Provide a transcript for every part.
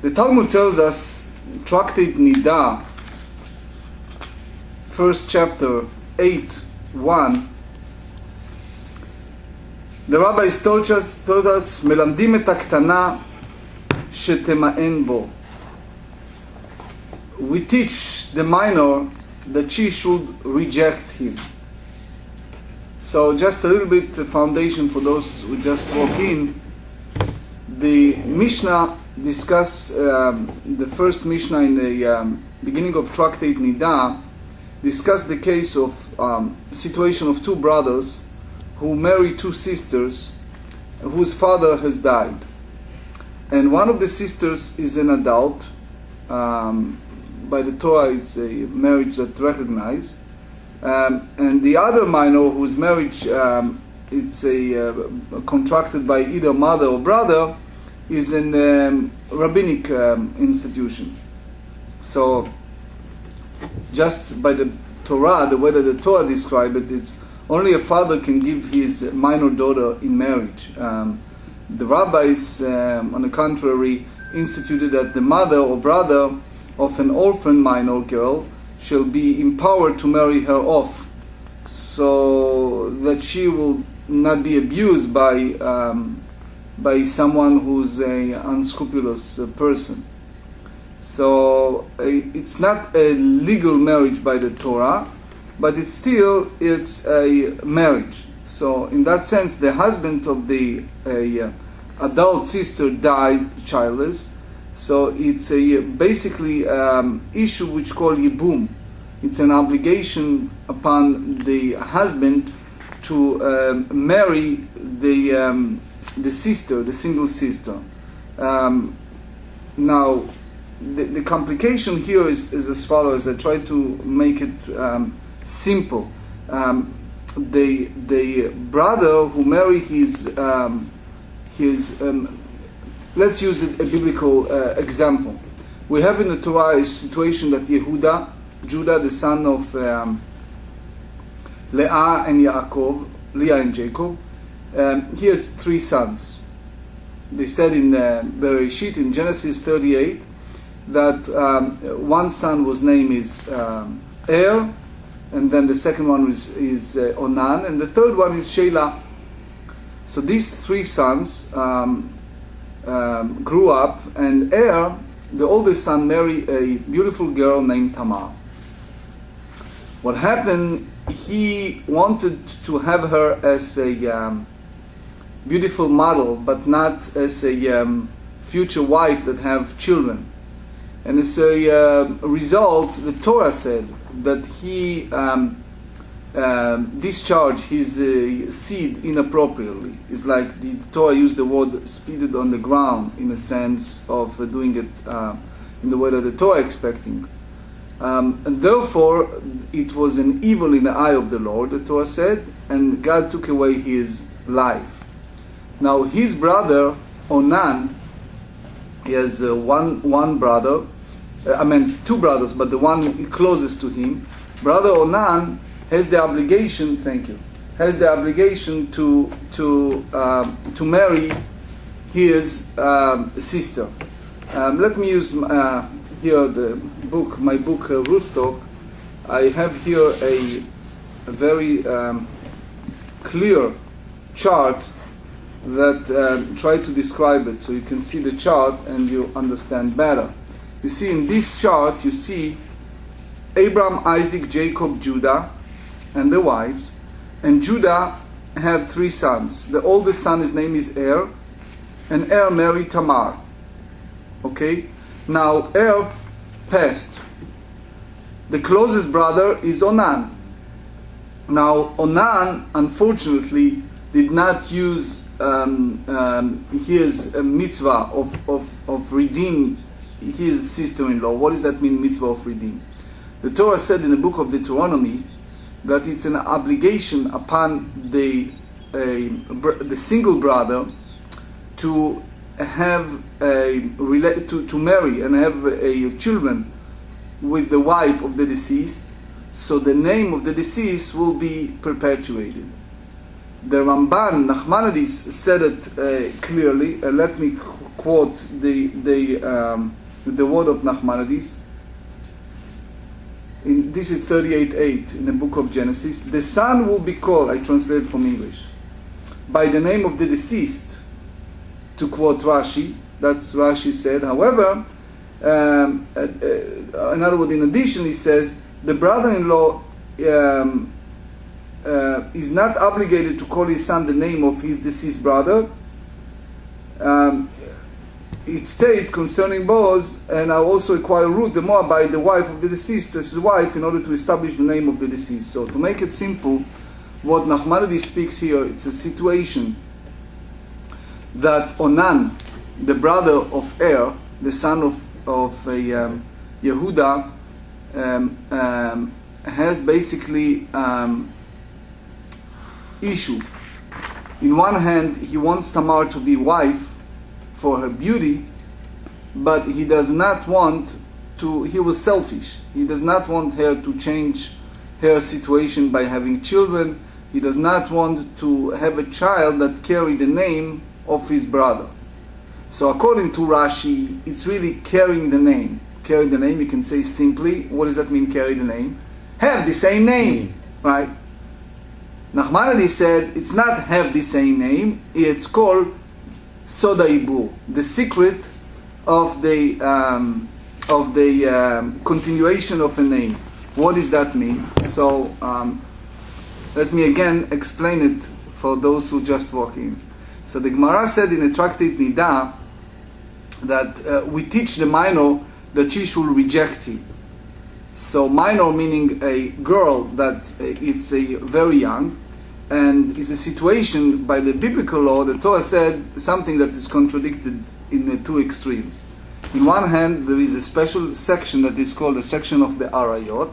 The Talmud tells us, Tractate נידה, first chapter, 8:1. The rabbis told us, מלמדים את הקטנה שתמאן בו. We teach the minor that she should reject him. So just a little bit of foundation for those who just walk in. The Mishnah discuss the first Mishnah in the beginning of Tractate נידה discuss the case of situation of two brothers who marry two sisters whose father has died, and one of the sisters is an adult. By the Torah, it's a marriage that recognized, and the other minor whose marriage it's contracted by either mother or brother is an rabbinic institution. So just by the Torah, the way that the Torah describes it, it's only a father can give his minor daughter in marriage. The rabbis, on the contrary, instituted that the mother or brother of an orphan minor girl shall be empowered to marry her off, so that she will not be abused by someone who's a unscrupulous person. So it's not a legal marriage by the Torah, but it's a marriage. So in that sense, the husband of the adult sister died childless. So it's a basically issue which called yibum. It's an obligation upon the husband to marry the sister, the single sister. Now, the complication here is as follows. I try to make it simple. The brother who married his let's use a biblical example. We have in the Torah a situation that Judah, the son of Leah and Jacob, he has three sons. They said in Bereshit, in Genesis 38, that one son was named is Er, and then the second one is Onan, and the third one is Shelah. So these three sons grew up, and Er, the oldest son, married a beautiful girl named Tamar. What happened, he wanted to have her as a beautiful model, but not as a future wife that have children. And as a result, the Torah said that he discharged his seed inappropriately. It's like the Torah used the word "speeded on the ground" in a sense of doing it in the way that the Torah expecting. And therefore, it was an evil in the eye of the Lord, the Torah said, and God took away his life. Now, his brother, Onan, he has one brother, two brothers, but the one closest to him, brother Onan, has the obligation, to marry his sister. Let me use here my book Ruth Talk. I have here a very clear chart that try to describe it, so you can see the chart and you understand better. You see in this chart, you see Abraham, Isaac, Jacob, Judah, and their wives. And Judah have three sons. The oldest son, his name is Er, and Er married Tamar. Okay? Now, Er passed. The closest brother is Onan. Now, Onan, unfortunately, did not use his mitzvah of redeem his sister-in-law. What does that mean, mitzvah of redeem? The Torah said in the book of Deuteronomy that it's an obligation upon the single brother to have to marry and have children with the wife of the deceased, so the name of the deceased will be perpetuated. The Ramban, Nachmanides, said it clearly. Let me quote the word of Nachmanides. This is 38:8 in the book of Genesis. The son will be called, I translate from English, by the name of the deceased, to quote Rashi. That's Rashi said. However, in other words, in addition, he says, the brother-in-law is not obligated to call his son the name of his deceased brother. It states concerning Boaz, and I also acquire Ruth the Moabite, the wife of the deceased, as his wife, in order to establish the name of the deceased. So to make it simple, what Nachmanides speaks here, it's a situation that Onan, the brother of Er, the son of Yehuda, has basically issue. In one hand, he wants Tamar to be wife for her beauty, but he does not want to, he was selfish. He does not want her to change her situation by having children. He does not want to have a child that carry the name of his brother. So according to Rashi, it's really carrying the name. Carry the name, you can say simply, what does that mean, carry the name? Have the same name, right? Nachmanides said, it's not have the same name, it's called Soda Ibur, the secret of the continuation of a name. What does that mean? So let me again explain it for those who just walk in. So the Gemara said in the Tractate נידה that we teach the minor that she should reject him. So minor meaning a girl that it's a very young, and is a situation by the biblical law. The Torah said something that is contradicted in the two extremes. In one hand, there is a special section that is called the section of the Arayot,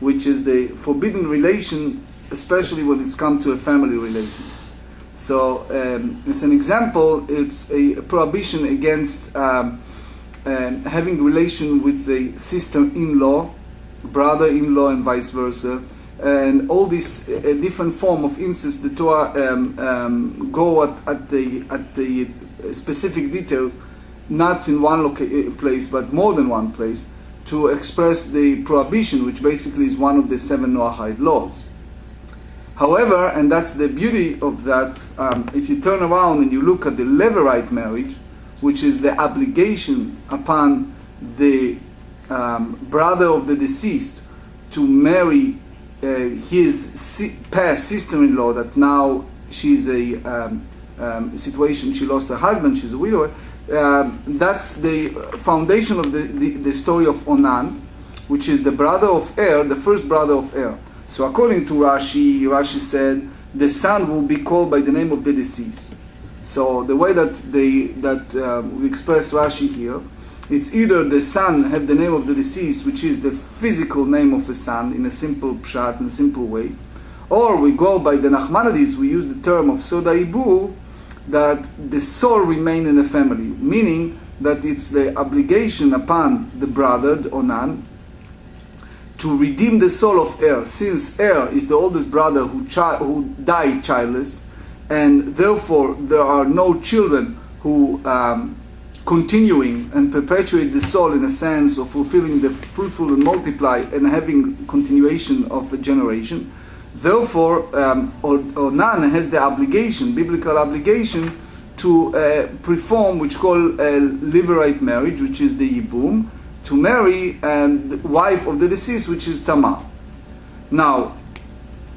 which is the forbidden relation, especially when it's come to a family relation. So, as an example, it's a prohibition against having relation with a sister-in-law, brother-in-law, and vice versa. And all this different form of incest, the Torah go at the specific details, not in one place, but more than one place, to express the prohibition, which basically is one of the 7 Noahide laws. However, and that's the beauty of that, if you turn around and you look at the Levirate marriage, which is the obligation upon the brother of the deceased to marry his past sister-in-law, that now she's a situation, she lost her husband, she's a widower. That's the foundation of the story of Onan, which is the brother of Er, the first brother of Er. So according to Rashi said the son will be called by the name of the deceased. So the way that we express Rashi here, it's either the son have the name of the deceased, which is the physical name of a son in a simple pshat, in a simple way, or we go by the Nachmanides, we use the term of Soda Ibur, that the soul remain in the family, meaning that it's the obligation upon the brother, Onan, to redeem the soul of Er, since Er is the oldest brother who died childless, and therefore there are no children who continuing and perpetuate the soul in a sense of fulfilling the fruitful and multiply and having continuation of a generation. Therefore, Onan has the obligation, biblical obligation, to perform, which called Levirate marriage, which is the Yibum, to marry the wife of the deceased, which is Tamar. Now,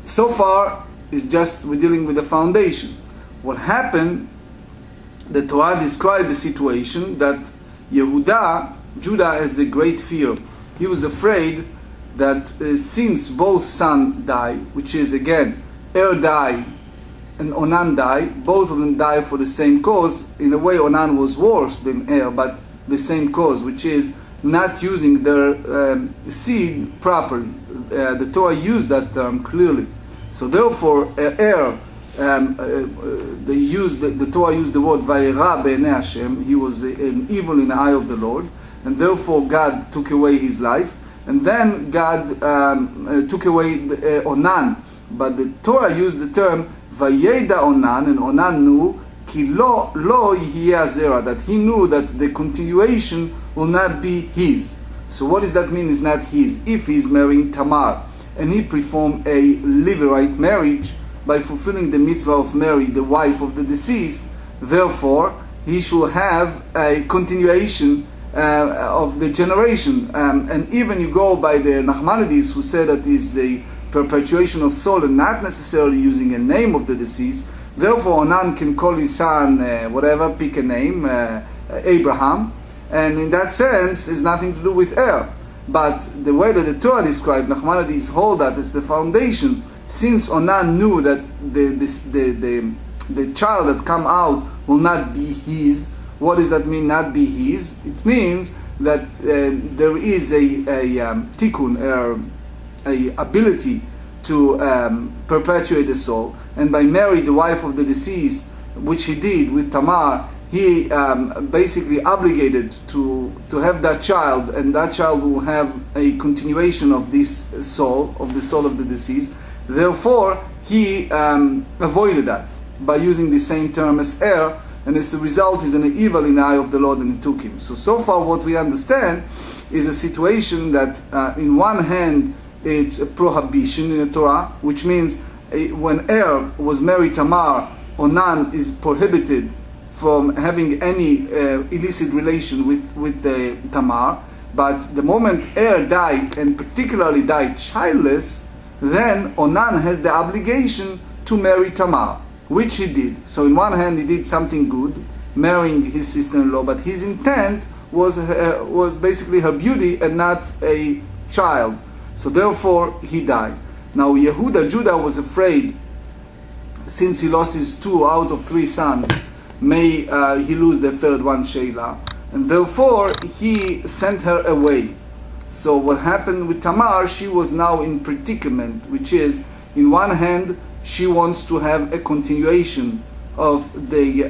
so far, it's just we're dealing with the foundation. What happened, the Torah described the situation that Judah has a great fear. He was afraid that since both sons die, which is again, Er die and Onan die, both of them die for the same cause. In a way, Onan was worse than Er, but the same cause, which is not using their seed properly. The Torah used that term clearly. So therefore, Er, the Torah used the word Vayera be'enei Hashem. He was an evil in the eye of the Lord, and therefore God took away his life. And then God took away Onan, but the Torah used the term Vayeda Onan, and Onan knew כי לא יהיה הזרע, that he knew that the continuation will not be his. So what does that mean is not his? If he's marrying Tamar, and he performed a Levirate marriage by fulfilling the mitzvah of Mary, the wife of the deceased, therefore he should have a continuation of the generation. And even you go by the Nachmanides, who said that is the perpetuation of soul and not necessarily using a name of the deceased. Therefore, Onan can call his son whatever, pick a name, Abraham, and in that sense, it's nothing to do with heir. But the way that the Torah described, Nachmanides hold that as the foundation. Since Onan knew that the child that come out will not be his, what does that mean? Not be his? It means that there is a tikkun, a ability to perpetuate the soul, and by Mary, the wife of the deceased, which he did with Tamar, he basically obligated to have that child, and that child will have a continuation of this soul, of the soul of the deceased. Therefore, he avoided that by using the same term as heir, and as a result is an evil in the eye of the Lord, and it took him. So far what we understand is a situation that in one hand it's a prohibition in the Torah, which means when heir was married Tamar, Onan is prohibited from having any illicit relation with Tamar. But the moment heir died, and particularly died childless, then Onan has the obligation to marry Tamar, which he did. So in one hand he did something good, marrying his sister-in-law, but his intent was basically her beauty and not a child. So therefore he died. Now Judah was afraid, since he lost his 2 out of 3 sons, may he lose the third one, Sheila, and therefore he sent her away. So what happened with Tamar, she was now in predicament, which is, in one hand, she wants to have a continuation of the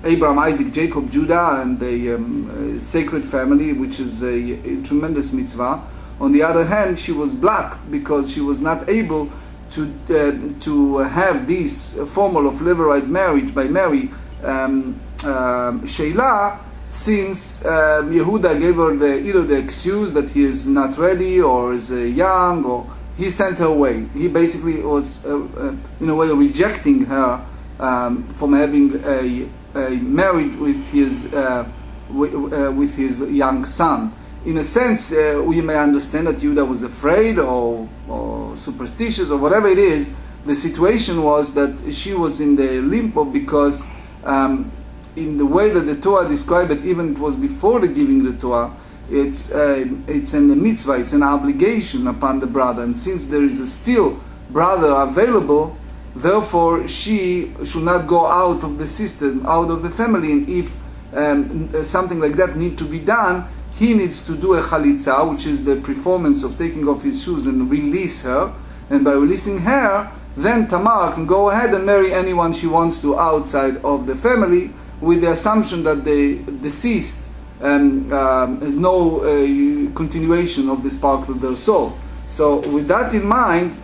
Abraham, Isaac, Jacob, Judah, and the sacred family, which is a tremendous mitzvah. On the other hand, she was blocked because she was not able to have this formal of Levirate marriage by Mary, Sheila, since Yehuda gave her either the excuse that he is not ready or is young, or he sent her away. He basically was, in a way, rejecting her from having a marriage with his young son. In a sense, we may understand that Yehuda was afraid or superstitious or whatever it is. The situation was that she was in the limbo because in the way that the Torah described it, even it was before the giving the Torah, it's a mitzvah, it's an obligation upon the brother. And since there is a still brother available, therefore she should not go out of the system, out of the family. And if something like that need to be done, he needs to do a chalitza, which is the performance of taking off his shoes and release her. And by releasing her, then Tamar can go ahead and marry anyone she wants to outside of the family, with the assumption that the deceased has no continuation of the spark of their soul. So with that in mind,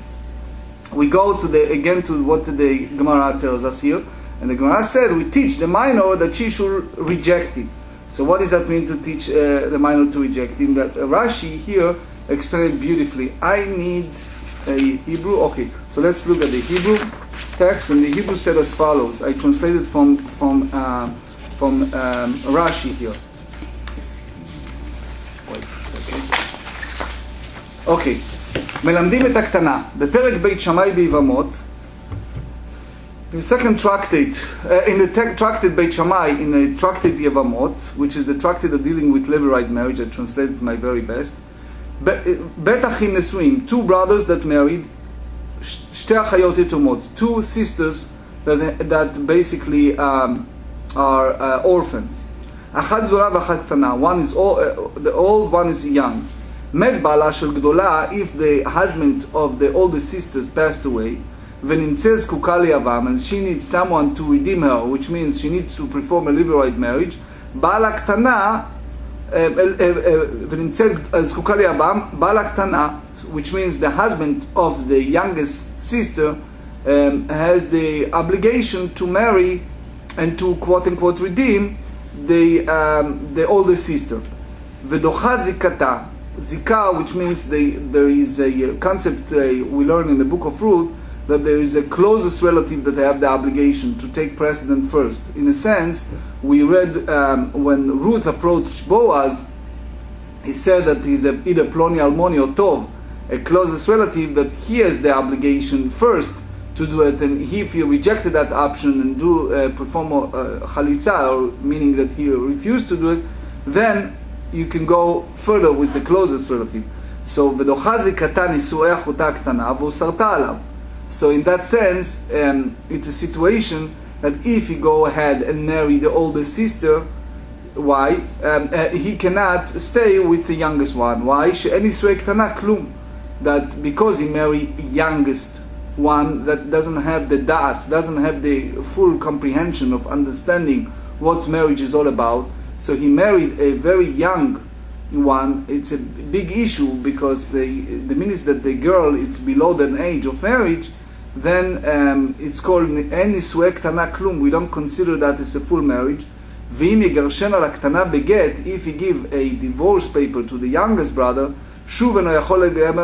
we go to what the Gemara tells us here. And the Gemara said, we teach the minor that she should reject him. So what does that mean, to teach the minor to reject him? That Rashi here explained it beautifully. I need a Hebrew. Okay, so let's look at the Hebrew text. And the Hebrew said as follows. I translated from Rashi here. Wait a second. Okay. מלמדים את הקטנה. בפרק בית שמאי ביבמות, in the second tractate, in the tractate Beit Shammai, in the tractate Yevamot, which is the tractate dealing with Levirate marriage, I translated my very best. Bet Achim Nesuim, 2 brothers that married, שתי אחיות יתומות, 2 sisters that basically are orphans. אחת גדולה ואחת קטנה. One is the old, one is young. מת בעלה של גדולה, if the husband of the oldest sisters passed away, ונמצא זקוקה ליבם, and she needs someone to redeem her, which means she needs to perform a Levirate marriage, בעלה קטנה, ונמצא זקוקה ליבם, בעלה קטנה, which means the husband of the youngest sister has the obligation to marry and to quote-unquote redeem the older sister. ודוחה זיקתה, zika, which means there is a concept we learn in the book of Ruth, that there is a closest relative that they have the obligation to take precedent first. In a sense, we read when Ruth approached Boaz, he said that he's either Ploni Almoni or Tov, a closest relative, that he has the obligation first to do it, and if he rejected that option and perform chalitza, or meaning that he refused to do it, then you can go further with the closest relative. So ודוחה זיקתה נישואי אחותה הקטנה והוסרתה עליו. So in that sense, it's a situation that if he go ahead and marry the older sister, why? He cannot stay with the youngest one. Why? שאין נישואי קטנה כלום. That because he married youngest one that doesn't have the da'at, doesn't have the full comprehension of understanding what marriage is all about, so he married a very young one. It's a big issue because the minute that the girl is below the age of marriage, then it's called אין נישואי קטנה כלום. We don't consider that as a full marriage. ואם יגרשן על הקטנה בגט, if he give a divorce paper to the youngest brother, שוב אינו יכול לגייס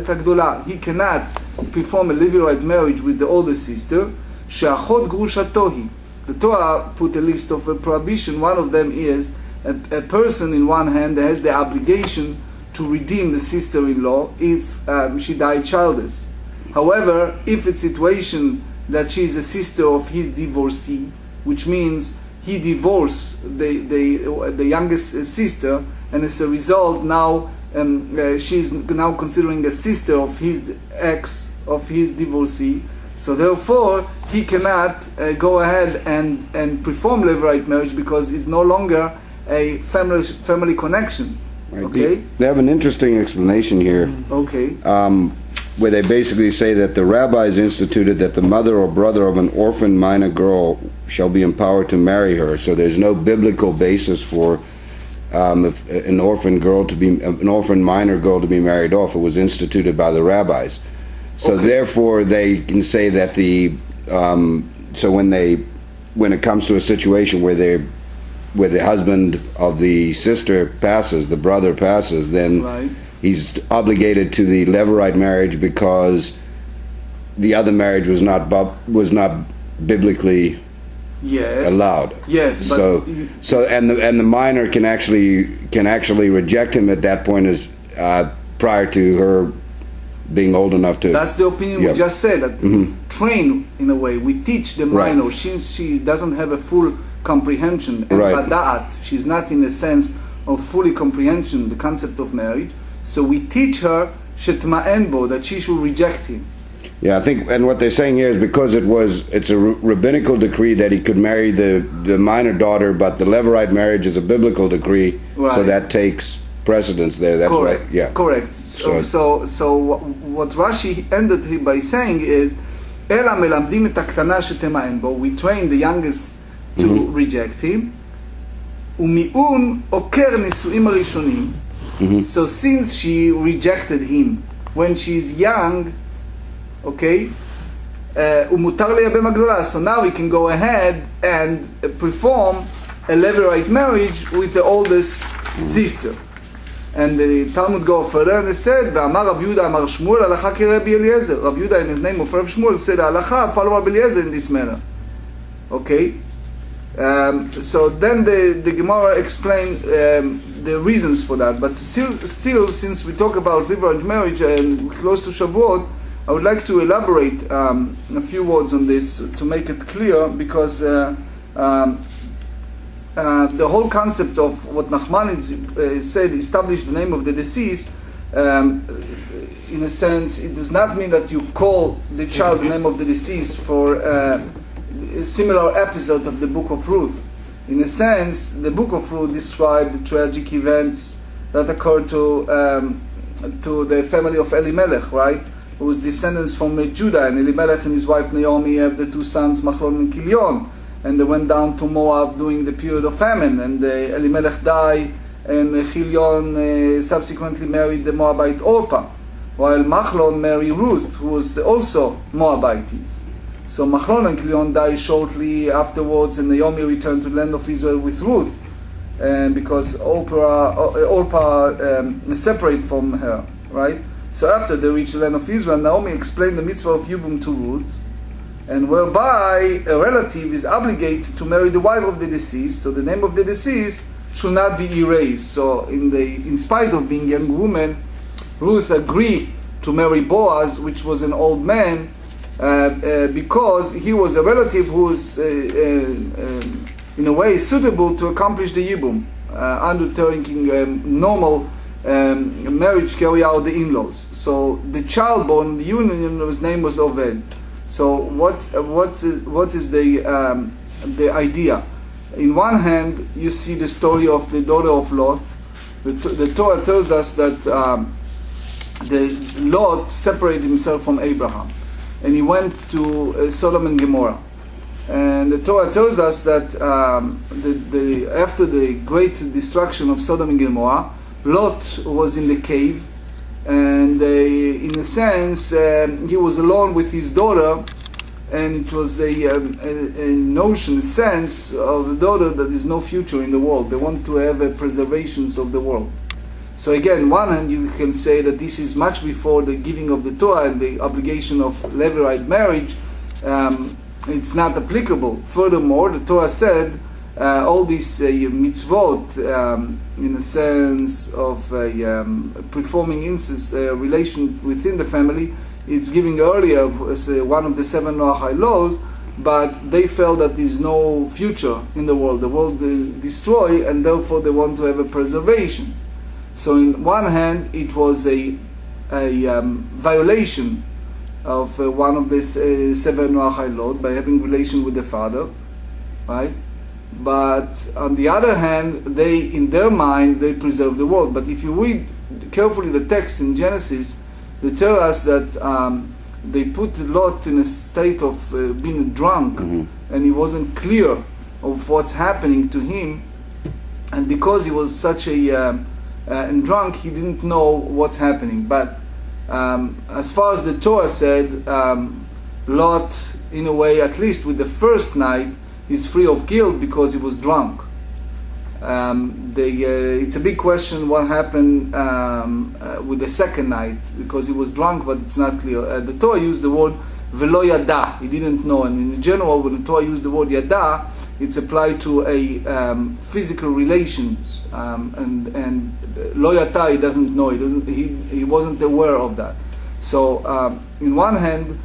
את הגדולה. He cannot perform a Levirate marriage with the older sister, שאחות גרושתו היא. The Torah put a list of a prohibition. One of them is a person in one hand has the obligation to redeem the sister-in-law if she died childless. However, if it's a situation that she is a sister of his divorcee, which means he divorced the youngest sister, and as a result now she's now considering a sister of his ex, of his divorcee, so therefore he cannot go ahead and perform Levirate marriage because it's no longer a family connection. Right. Okay? They have an interesting explanation here. Okay. Where they basically say that the rabbis instituted that the mother or brother of an orphan minor girl shall be empowered to marry her. So there's no biblical basis for an orphan minor girl to be married off. It was instituted by the rabbis. So therefore they can say that so when it comes to a situation where the husband of the sister passes, the brother passes, then right. He's obligated to the Levirate marriage because the other marriage was not biblically allowed. Yes, but so the minor can actually reject him at that point as prior to her being old enough to. That's the opinion we just said. That train in a way. We teach the minor since she doesn't have a full comprehension and bada'at. She's not in a sense of fully comprehension the concept of marriage. So we teach her shetma'en bo, that she should reject him. Yeah, I think, and what they're saying here is because it's a rabbinical decree that he could marry the minor daughter, but the Levirate marriage is a biblical decree, so that takes precedence there. That's correct. Right. Yeah. Correct. So what Rashi ended here by saying is, "Ela melamdim et הקטנה שתמאן בו." We train the youngest to reject him. ומיעון עוקר נישואים הראשונים. So since she rejected him when she's young, okay, ומותר לייבם הגדולה. So now we can go ahead and perform a Levirate marriage with the oldest sister. And the Talmud go further and it said, ואמר רב יהודה אמר שמואל הלכה כרבי אליעזר. Rav Yehuda in his name of Rav Shmuel said הלכה follow Rabbi Eliezer in this manner. Okay. So then the Gemara explained the reasons for that, but still since we talk about Levirate marriage and we're close to Shavuot, I would like to elaborate a few words on this to make it clear, because the whole concept of what Nachman said, establish the name of the deceased, in a sense, it does not mean that you call the child the name of the deceased for a similar episode of the book of Ruth. In a sense, the book of Ruth described the tragic events that occurred to the family of Elimelech, right? Whose descendants from Judah, and Elimelech and his wife Naomi have the two sons Machlon and Kilion, and they went down to Moab during the period of famine, and Elimelech died, and Kilion subsequently married the Moabite Orpah. while Machlon married Ruth, who was also Moabitess. So Machlon and Kilion died shortly afterwards, and Naomi returned to the land of Israel with Ruth, because Orpah separated from her, right? So after they reached the land of Israel, Naomi explained the mitzvah of Yibum to Ruth, and whereby a relative is obligated to marry the wife of the deceased, so the name of the deceased should not be erased. So in spite of being a young woman, Ruth agreed to marry Boaz, which was an old man, because he was a relative who was in a way suitable to accomplish the Yibum, undertaking normal marriage, carry out the in-laws. So the child born in the union, his name was Oved. So what is the idea? In one hand, you see the story of the daughter of Lot. The Torah tells us that the Lot separated himself from Abraham, and he went to Sodom and Gomorrah. And the Torah tells us that after the great destruction of Sodom and Gomorrah, Lot was in the cave, and in a sense he was alone with his daughter, and it was a notion, a sense of the daughter that there is no future in the world. They want to have a preservation of the world. So again, one hand you can say that this is much before the giving of the Torah and the obligation of Levirate marriage. It's not applicable. Furthermore, the Torah said all these mitzvot, in a sense of performing incest relation within the family, it's giving earlier as one of the 7 Noachai laws, but they felt that there is no future in the world. The world will destroy, and therefore they want to have a preservation. So in one hand, it was a violation of one of the 7 Noachai laws by having relation with the father, right? But on the other hand, they, in their mind, they preserve the world. But if you read carefully the text in Genesis, they tell us that they put Lot in a state of being drunk, and he wasn't clear of what's happening to him. And because he was such a drunk, he didn't know what's happening. But as far as the Torah said, Lot, in a way, at least with the first night, is free of guilt because he was drunk. It's a big question what happened with the second night, because he was drunk, but it's not clear. The Torah used the word velo yada, he didn't know, and in general when the Torah used the word yada, it's applied to a physical relations, and lo yada, he doesn't know, he wasn't aware of that. So in one hand,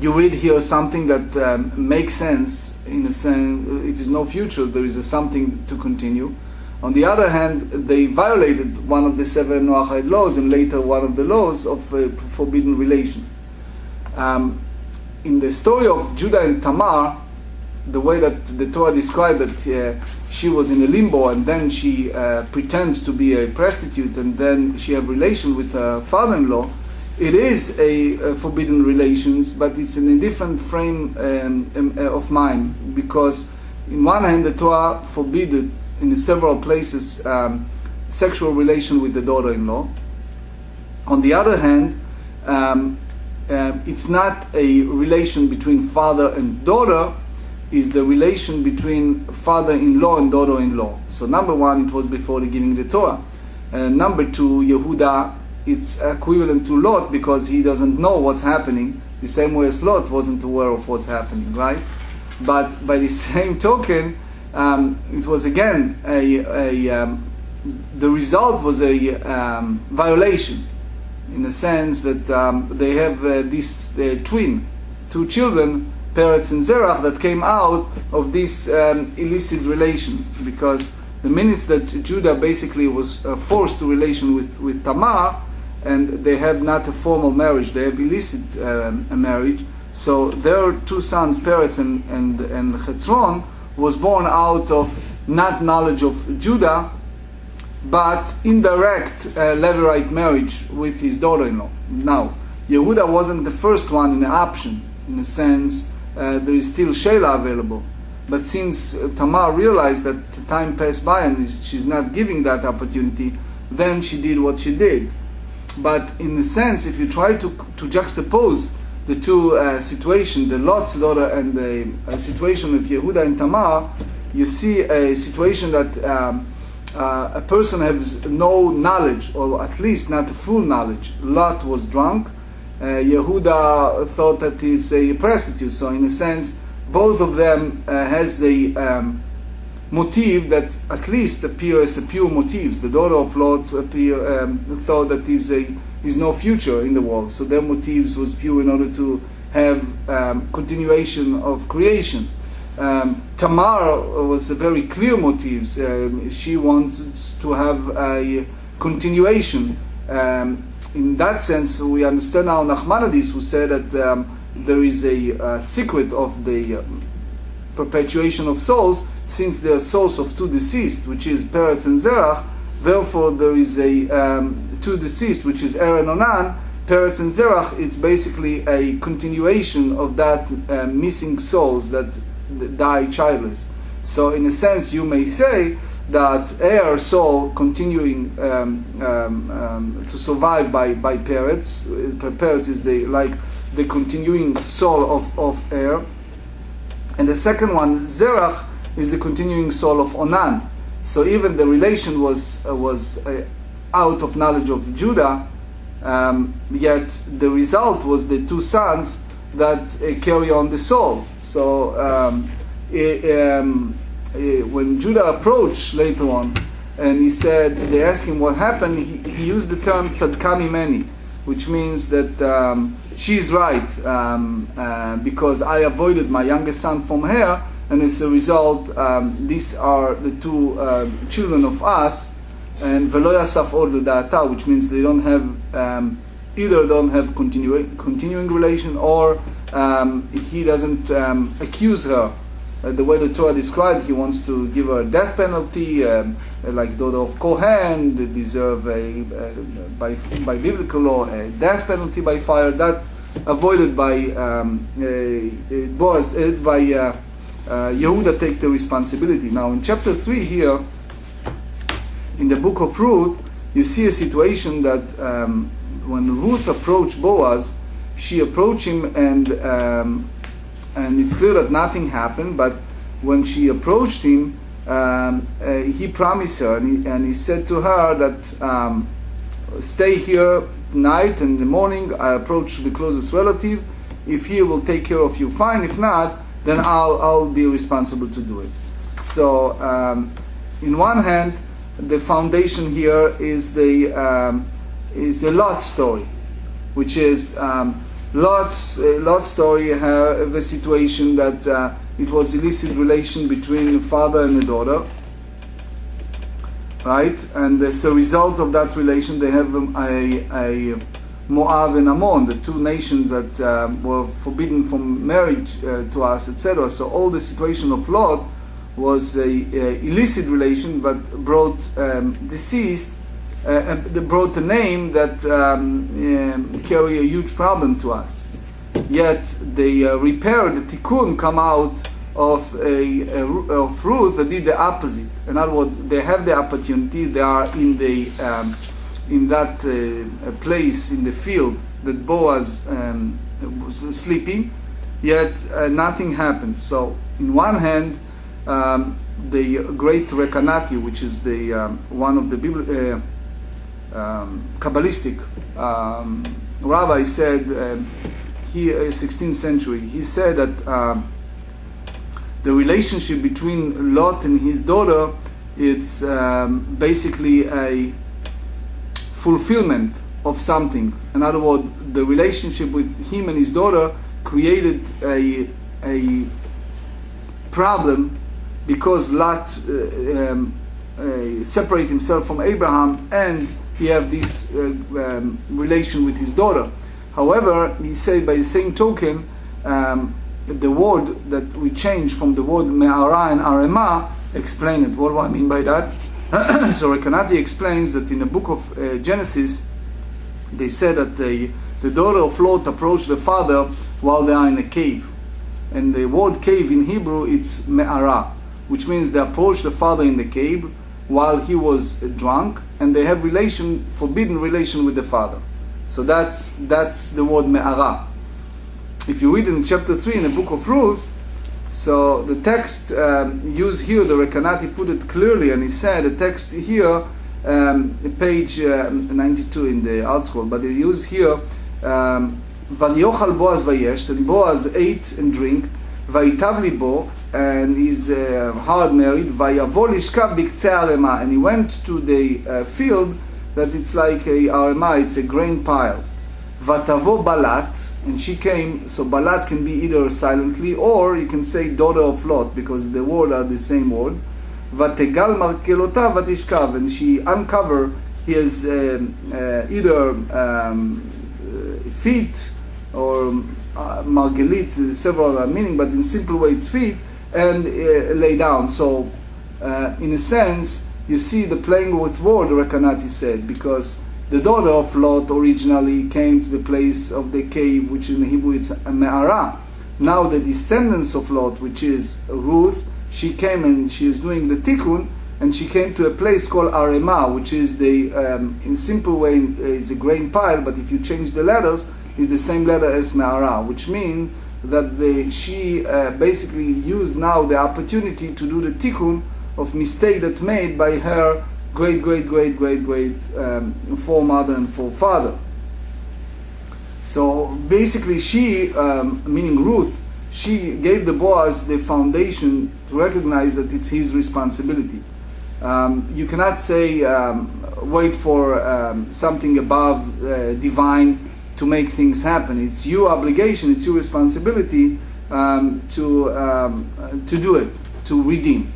you read here something that makes sense, in a sense, if there's no future, there is something to continue. On the other hand, they violated one of the 7 Noachai laws, and later one of the laws of forbidden relation. In the story of Judah and Tamar, the way that the Torah described that she was in a limbo, and then she pretends to be a prostitute, and then she had relation with her father-in-law, it is a forbidden relations, but it's in a different frame of mind, because in one hand the Torah forbidden in several places sexual relation with the daughter-in-law. On the other hand, it's not a relation between father and daughter, is the relation between father-in-law and daughter-in-law. So number one, it was before the giving the Torah. Number two, Yehuda, it's equivalent to Lot because he doesn't know what's happening, the same way as Lot wasn't aware of what's happening, right? But by the same token, it was again the result was a violation, in the sense that they have these two children, Peretz and Zerach, that came out of this illicit relation, because the minutes that Judah basically was forced to relation with Tamar, and they have not a formal marriage, they have illicit marriage. So their two sons, Peretz and Chetzron, was born out of not knowledge of Judah, but indirect Levirate marriage with his daughter-in-law. Now, Yehuda wasn't the first one in the option, in a sense, there is still Sheila available. But since Tamar realized that the time passed by and she's not giving that opportunity, then she did what she did. but in a sense, if you try to juxtapose the two situations, the Lot's daughter and the situation of Yehuda and Tamar, you see a situation that a person has no knowledge, or at least not full knowledge. Lot was drunk. Yehuda thought that he's a prostitute. So in a sense, both of them has the motive that at least appear as a pure motives. The daughter of Lot thought that is no future in the world. So their motives was pure in order to have continuation of creation. Tamar was a very clear motives. She wants to have a continuation. In that sense, we understand now Nachmanides, who said that there is a secret of the perpetuation of souls, since they are souls of two deceased, which is Peretz and Zerach. Therefore, there is a two deceased, which is Er and Onan. Peretz and Zerach, it's basically a continuation of that missing souls that die childless. So in a sense, you may say that Er soul continuing to survive by Peretz. Peretz is the continuing soul of Er. And the second one, Zerach, is the continuing soul of Onan. So even the relation was out of knowledge of Judah, yet the result was the two sons that carry on the soul. So when Judah approached later on, and he said, they asked him what happened, he used the term tzadkani meni, which means that she's right, because I avoided my youngest son from her, and as a result, these are the two children of us, and velo yasaf od l'da'ata, which means they don't have either don't have continuing relation, or he doesn't accuse her. The way the Torah described, he wants to give her a death penalty, like daughter of Kohen, they deserve by biblical law a death penalty by fire. That avoided by Yehuda take the responsibility. Now in chapter 3 here, in the book of Ruth, you see a situation that when Ruth approached Boaz, she approached him and it's clear that nothing happened, but when she approached him, he promised her, and he said to her that stay here night, and in the morning I approach the closest relative. If he will take care of you, fine. If not, then I'll be responsible to do it. So in one hand, the foundation here is the Lot story, which is Lot's story have a situation that it was illicit relation between the father and the daughter, right? And as a result of that relation, they have a Moab and Ammon, the two nations that were forbidden from marriage to us, etc. So all the situation of Lot was a illicit relation, but brought deceased. They brought a name that carry a huge problem to us. Yet the repair, the tikkun, come out of Ruth that did the opposite. In other words, they have the opportunity. They are in that place in the field that Boaz was sleeping. Yet nothing happened. So, in one hand, the great Rekanati, which is the one of the Kabbalistic rabbi, said, he 16th century, he said that the relationship between Lot and his daughter, it's basically a fulfillment of something. In other words, the relationship with him and his daughter created a problem, because Lot separated himself from Abraham, and he have this relation with his daughter. However, he said by the same token, the word that we changed from the word me'ara and arema, explain it. What do I mean by that? So Rekanati explains that in the book of Genesis, they said that the daughter of Lot approached the father while they are in a cave. And the word cave in Hebrew, it's me'ara, which means they approached the father in the cave, while he was drunk, and they have forbidden relation with the father. So that's the word me'ara. If you read in chapter 3 in the book of Ruth, so the text used here, the Rekanati put it clearly, and he said, the text here, page 92 in the Art Scroll, but they use here, Vayochal Boaz vayesh, and Boaz ate and drank, Vayitav libo, and he's hard married, Vayavo lishkav biktzeh arema, and he went to the field that it's like a arema, it's a grain pile. Vatavo balat, and she came, so balat can be either silently, or you can say daughter of Lot, because the word are the same word. Vategal markelota vatishkav, and she uncovered his either feet or margelit, several meaning, but in simple way it's feet, and lay down. So in a sense, you see the playing with word, Rekanati said, because the daughter of Lot originally came to the place of the cave, which in Hebrew it's a me'ara. Now the descendants of Lot, which is Ruth, she came and she is doing the tikkun, and she came to a place called Arema, which is the, in simple way, is a grain pile, but if you change the letters, is the same letter as me'ara, which means that she basically used now the opportunity to do the tikkun of mistake that made by her great foremother and forefather. So basically she, meaning Ruth, she gave the Boaz the foundation to recognize that it's his responsibility. You cannot say wait for something above divine to make things happen. It's your obligation, it's your responsibility to do it, to redeem.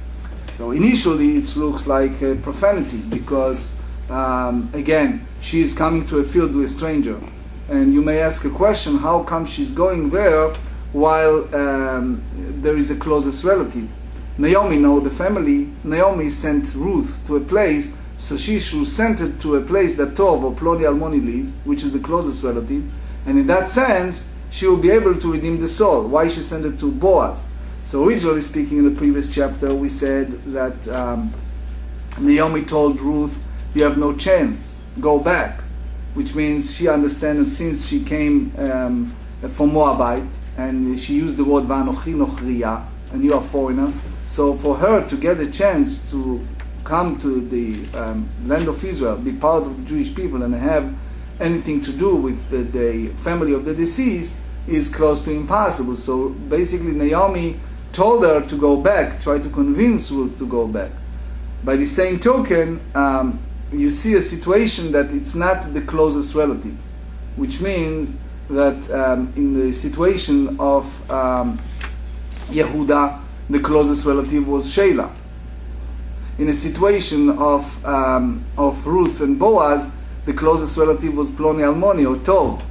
So initially it looks like profanity, because again, she is coming to a field with a stranger. And you may ask a question, how come she's going there while there is a closest relative? Naomi know the family. Naomi sent Ruth to a place, so she should send it to a place that Tov or Ploni Almoni lives, which is the closest relative. And in that sense, she will be able to redeem the soul. Why she sent it to Boaz? So originally speaking, in the previous chapter, we said that Naomi told Ruth, you have no chance, go back. Which means she understands that since she came from Moabite, and she used the word Vanochi Nochriya, and you are foreigner, so for her to get a chance to come to the land of Israel, be part of the Jewish people, and have anything to do with the family of the deceased is close to impossible. So basically Naomi told her to go back, try to convince Ruth to go back. By the same token, you see a situation that it's not the closest relative, which means that in the situation of Yehuda, the closest relative was Sheila. In a situation of Ruth and Boaz, the closest relative was Ploni Almoni or Tov.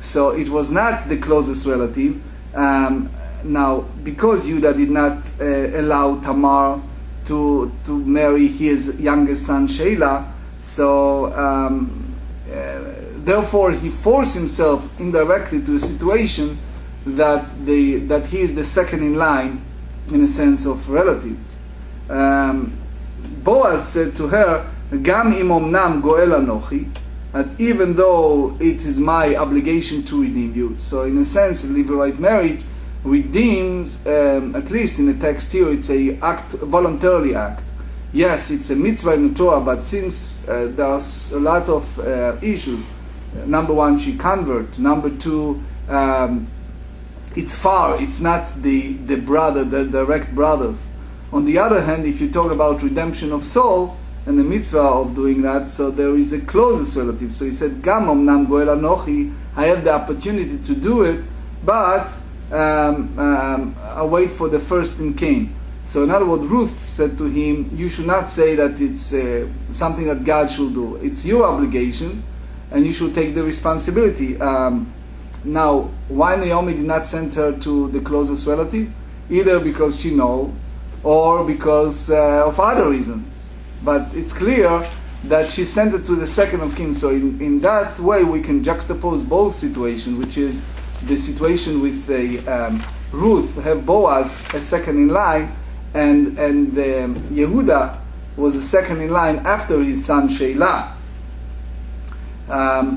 So it was not the closest relative. Now, because Yehuda did not allow Tamar to marry his youngest son Sheila, so therefore he forced himself indirectly to a situation that he is the second in line in a sense of relatives. Boaz said to her, Gam im omnam goel anochi, that even though it is my obligation to redeem you. So in a sense, Levirate marriage redeems, at least in the text here, it's a voluntarily act. Yes, it's a mitzvah in the Torah, but since there's a lot of issues, number one, she convert. Number two, it's far. It's not the brother, the direct brothers. On the other hand, if you talk about redemption of soul and the mitzvah of doing that, so there is a closest relative. So he said, Gam omnam goel anochi, I have the opportunity to do it, but I wait for the first in came. So in other words, Ruth said to him, you should not say that it's something that God should do. It's your obligation, and you should take the responsibility. Now, why Naomi did not send her to the closest relative? Either because she knows, or because of other reasons. But it's clear that she sent it to the second of kin. So in that way, we can juxtapose both situations, which is the situation with Ruth have Boaz as second in line, and Yehuda was the second in line after his son Sheila.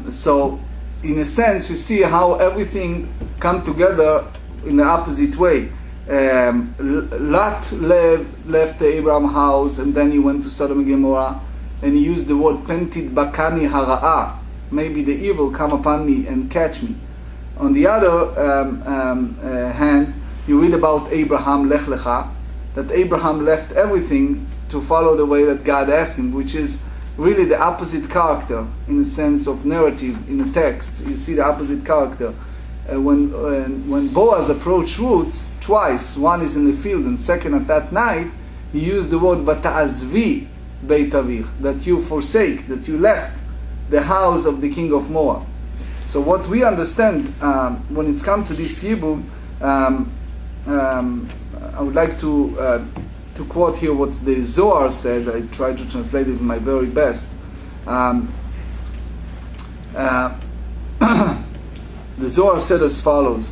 So in a sense, you see how everything come together in the opposite way. Lot left the Abraham house, and then he went to Sodom and Gomorrah, and he used the word "pentid bakani hara'a," maybe the evil come upon me and catch me. On the other hand, you read about Abraham, Lech Lecha, that Abraham left everything to follow the way that God asked him, which is really the opposite character in the sense of narrative in the text. You see the opposite character. When Boaz approached Ruth twice, one is in the field and second at that night, he used the word "vata'azvi beit avich," that you forsake, that you left the house of the king of Moab. So what we understand when it's come to this Hebrew, I would like to quote here what the Zohar said. I tried to translate it in my very best. The Zohar said as follows: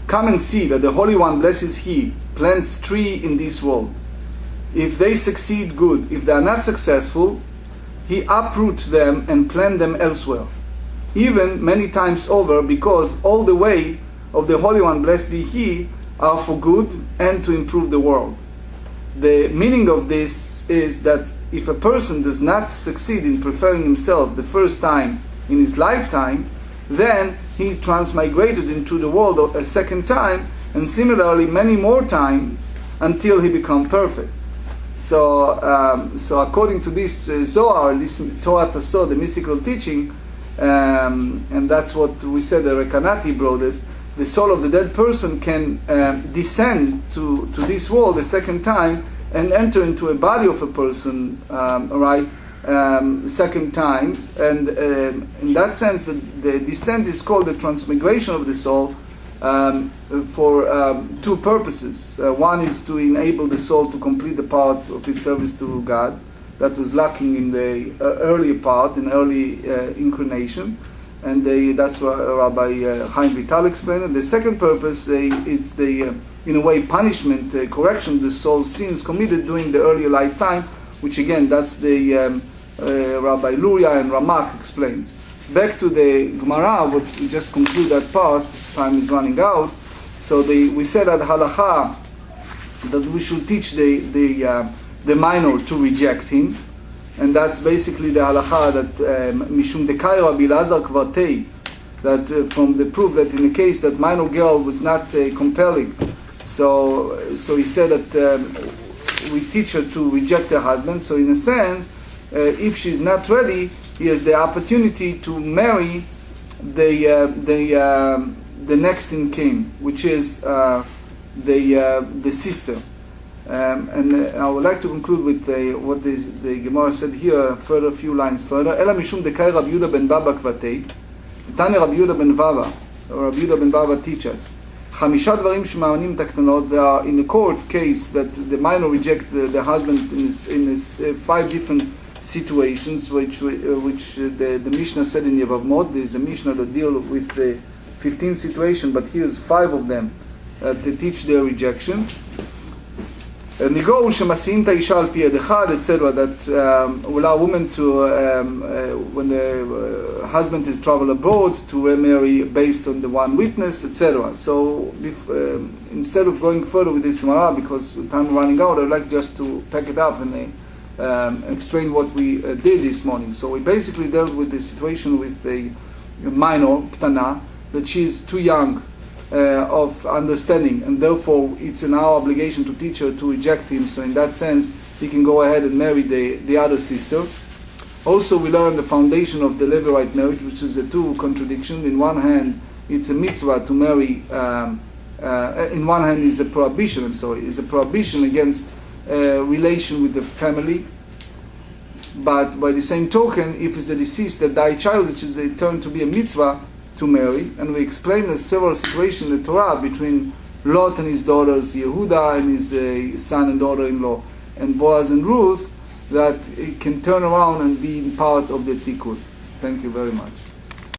come and see that the Holy One, blesses He, plants three in this world. If they succeed, good. If they are not successful, He uproots them and plant them elsewhere, even many times over, because all the way of the Holy One, blessed be He, are for good and to improve the world. The meaning of this is that if a person does not succeed in preferring himself the first time in his lifetime, then he transmigrated into the world a second time, and similarly many more times until he become perfect. So according to this Zohar, this Torah Tassot, the mystical teaching, and that's what we said, the Rekanati brought it, the soul of the dead person can descend to this world a second time and enter into a body of a person, second times, and in that sense the descent is called the transmigration of the soul for two purposes. One is to enable the soul to complete the part of its service to God that was lacking in the earlier part, in early incarnation, and that's what Rabbi Chaim Vital explained. And the second purpose, it's the in a way punishment, correction of the soul's sins committed during the earlier lifetime, which again that's the Rabbi Luria and Ramak explains. Back to the Gemara, but we just conclude that part, time is running out. So we said at Halacha that we should teach the minor to reject him, and that's basically the Halacha that Mishum Dekai Rabbi Lazar Kvartei, that from the proof that in the case that minor girl was not compelling, so he said that we teach her to reject her husband. So in a sense, if she's not ready, he has the opportunity to marry the next in kin, which is the sister. And I would like to conclude with what the Gemara said here, further, a few lines further. Ela mishum dekai Rabbi Yehuda ben Baba kvatei, Tanya Rabbi Yehuda ben Baba, or Rabbi Yehuda ben Baba teaches. Chamisha dvarim shema'anim et haktanot. There are in the court case that the minor reject the husband in his 5 different situations, which the Mishnah said in Yevamot. There is a Mishnah that deals with the 15 situations, but here's 5 of them to teach their rejection. Nigo shemasim ta'isha al pi yad echad, etc. That allow women to, when the husband is travel abroad, to remarry based on the one witness, etc. So instead of going further with this Gemara, because time is running out, I'd like just to pack it up and explain what we did this morning. So we basically dealt with the situation with the minor, K'tana, that she is too young of understanding, and therefore it's in our obligation to teach her to reject him. So in that sense, he can go ahead and marry the other sister. Also, we learned the foundation of the Levirate marriage, which is a two contradiction. In one hand, it's a mitzvah to marry. In one hand, is a prohibition. Is a prohibition against relation with the family. But by the same token, if it's a deceased that died child, which is turned to be a mitzvah to marry, and we explained the several situations in the Torah between Lot and his daughters, Yehuda and his son and daughter-in-law, and Boaz and Ruth, that it can turn around and be part of the tikkun. Thank you very much.